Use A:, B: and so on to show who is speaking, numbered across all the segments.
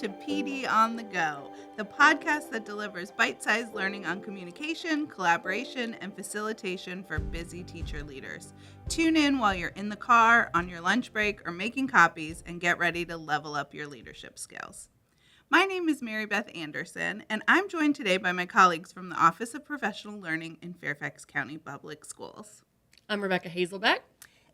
A: to PD on the Go, the podcast that delivers bite-sized learning on communication, collaboration, and facilitation for busy teacher leaders. Tune in while you're in the car, on your lunch break, or making copies, and get ready to level up your leadership skills. My name is Mary Beth Anderson, and I'm joined today by my colleagues from the Office of Professional Learning in Fairfax County Public Schools.
B: I'm Rebecca Hazelbeck.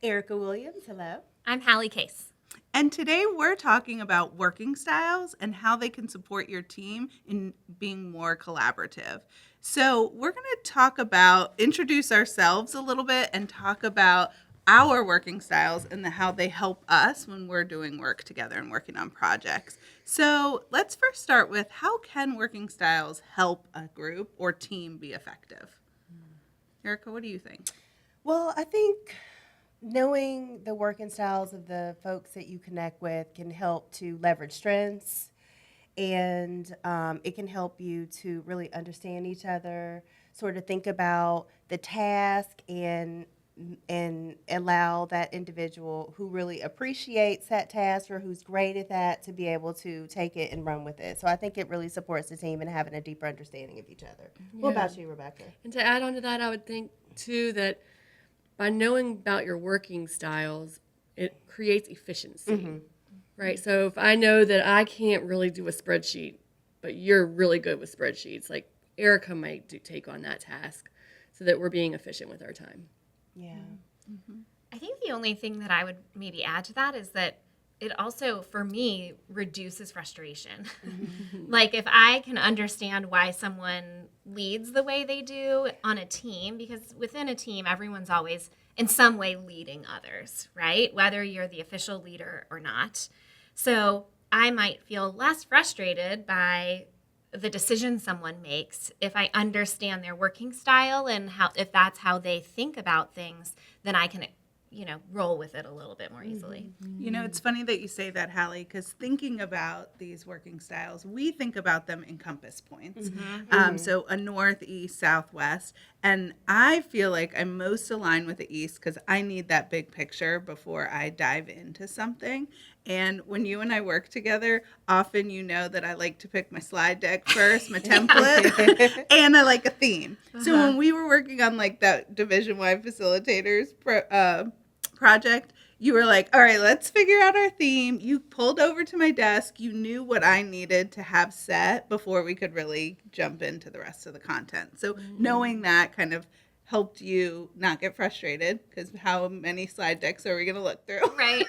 C: Erica Williams, hello.
D: I'm Hallie Case.
A: And today we're talking about working styles and how they can support your team in being more collaborative. So we're going to introduce ourselves a little bit and talk about our working styles and how they help us when we're doing work together and working on projects. So let's first start with, how can working styles help a group or team be effective? Erica, what do you think?
C: Well, I think knowing the working styles of the folks that you connect with can help to leverage strengths, and it can help you to really understand each other, sort of think about the task and allow that individual who really appreciates that task or who's great at that to be able to take it and run with it. So I think it really supports the team and having a deeper understanding of each other. Yeah. What about you, Rebecca?
B: And to add on to that, I would think, too, that by knowing about your working styles, it creates efficiency, right? So if I know that I can't really do a spreadsheet, but you're really good with spreadsheets, like Erica might take on that task so that we're being efficient with our time.
C: Yeah.
D: Mm-hmm. I think the only thing that I would maybe add to that is that it also, for me, reduces frustration. Like if I can understand why someone leads the way they do on a team, because within a team, everyone's always in some way leading others, right? Whether you're the official leader or not. So I might feel less frustrated by the decision someone makes if I understand their working style and if that's how they think about things, then I can roll with it a little bit more easily.
A: You know, it's funny that you say that, Hallie, because thinking about these working styles, we think about them in compass points. So a north, east, southwest. And I feel like I'm most aligned with the east because I need that big picture before I dive into something. And when you and I work together, often you know that I like to pick my slide deck first, my template, and I like a theme. So when we were working on like that division-wide facilitators project, you were like, all right, let's figure out our theme. You pulled over to my desk. You knew what I needed to have set before we could really jump into the rest of the content. So knowing that kind of helped you not get frustrated, because how many slide decks are we going to look through?
D: Right.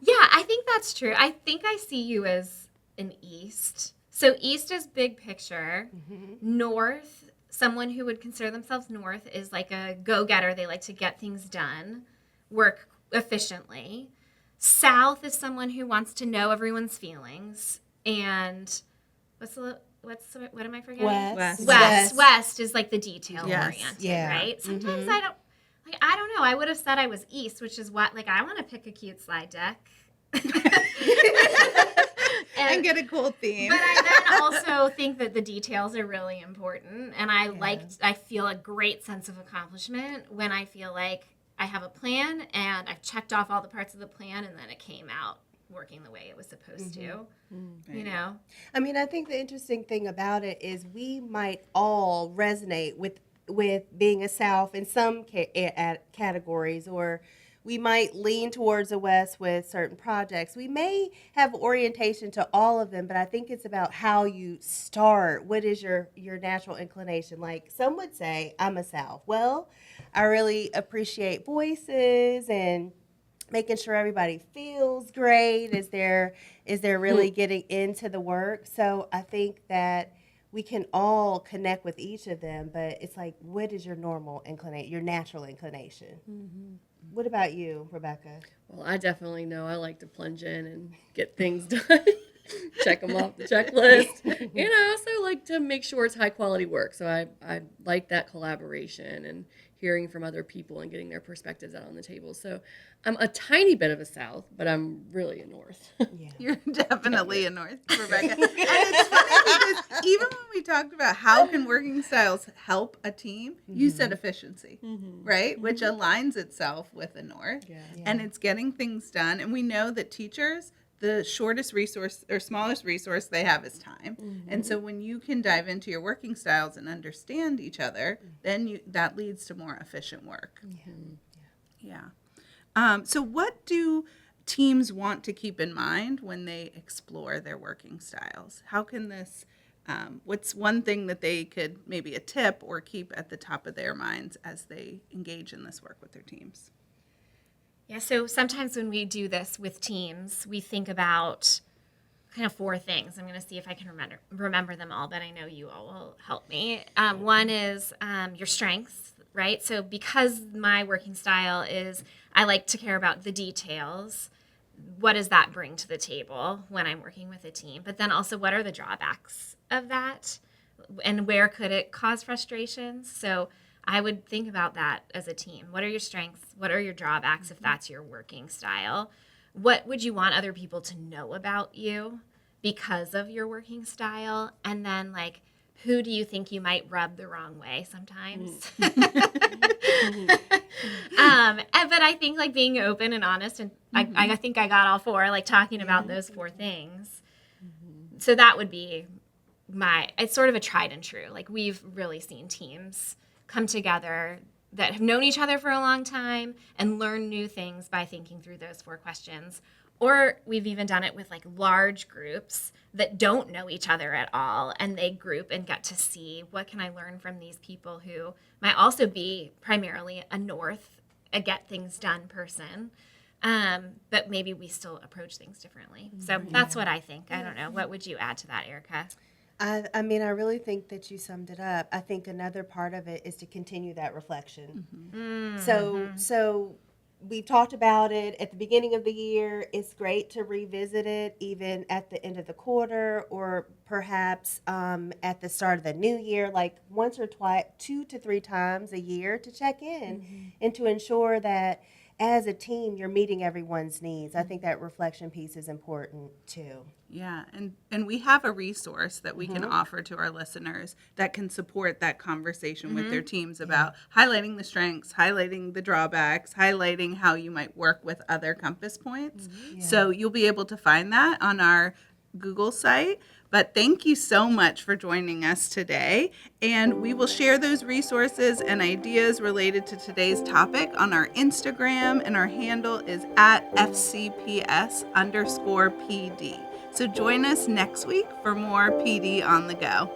D: Yeah, I think that's true. I think I see you as an east. So east is big picture. North, someone who would consider themselves north, is like a go-getter. They like to get things done, work efficiently. South is someone who wants to know everyone's feelings. And what am I forgetting? West is like the detail oriented, right? Sometimes I don't know. I would have said I was east, which is what, like, I want to pick a cute slide deck.
A: and get a cool theme.
D: But I then also think that the details are really important. And I feel a great sense of accomplishment when I feel like I have a plan and I've checked off all the parts of the plan and then it came out working the way it was supposed to, you know?
C: I mean, I think the interesting thing about it is we might all resonate with being a South in some categories, or we might lean towards the West with certain projects. We may have orientation to all of them, but I think it's about how you start. What is your natural inclination? Like some would say, I'm a South. Well, I really appreciate voices and making sure everybody feels great as they're really getting into the work. So I think that we can all connect with each of them, but it's like, what is your your natural inclination? What about you, Rebecca?
B: Well, I definitely know I like to plunge in and get things done, check them off the checklist. I also like to make sure it's high quality work. So I like that collaboration and hearing from other people and getting their perspectives out on the table. So I'm a tiny bit of a South, but I'm really a North.
C: Yeah.
A: You're definitely a North, Rebecca. And it's funny because even when we talked about how can working styles help a team, you said efficiency, right? Which aligns itself with the North.
B: Yeah.
A: And it's getting things done. And we know that teachers, the shortest resource or smallest resource they have is time. And so when you can dive into your working styles and understand each other, then that leads to more efficient work. Yeah. So what do teams want to keep in mind when they explore their working styles? How can this, what's one thing that they could, maybe a tip, or keep at the top of their minds as they engage in this work with their teams?
D: Yeah, so sometimes when we do this with teams, we think about kind of 4 things. I'm going to see if I can remember them all, but I know you all will help me. One is your strengths, right? So because my working style is I like to care about the details, what does that bring to the table when I'm working with a team? But then also, what are the drawbacks of that? And where could it cause frustrations? So I would think about that as a team. What are your strengths? What are your drawbacks if that's your working style? What would you want other people to know about you because of your working style? And then, like, who do you think you might rub the wrong way sometimes? But I think, like, being open and honest, and I think I got all 4, like, talking about those 4 things. So that would be it's sort of a tried and true. Like, we've really seen teams come together that have known each other for a long time and learn new things by thinking through those 4 questions. Or we've even done it with, like, large groups that don't know each other at all, and they group and get to see, what can I learn from these people who might also be primarily a get things done person, but maybe we still approach things differently. So that's what I think. I don't know. What would you add to that, Erica?
C: I mean, I really think that you summed it up. I think another part of it is to continue that reflection. So we talked about it at the beginning of the year. It's great to revisit it even at the end of the quarter, or perhaps at the start of the new year, like once or twice, 2 to 3 times a year, to check in and to ensure that as a team you're meeting everyone's needs. I think that reflection piece is important too.
A: Yeah, and we have a resource that we can offer to our listeners that can support that conversation with their teams about highlighting the strengths, highlighting the drawbacks, highlighting how you might work with other compass points. So you'll be able to find that on our Google site. But thank you so much for joining us today. And we will share those resources and ideas related to today's topic on our Instagram, and our handle is at FCPS_PD. So join us next week for more PD on the Go.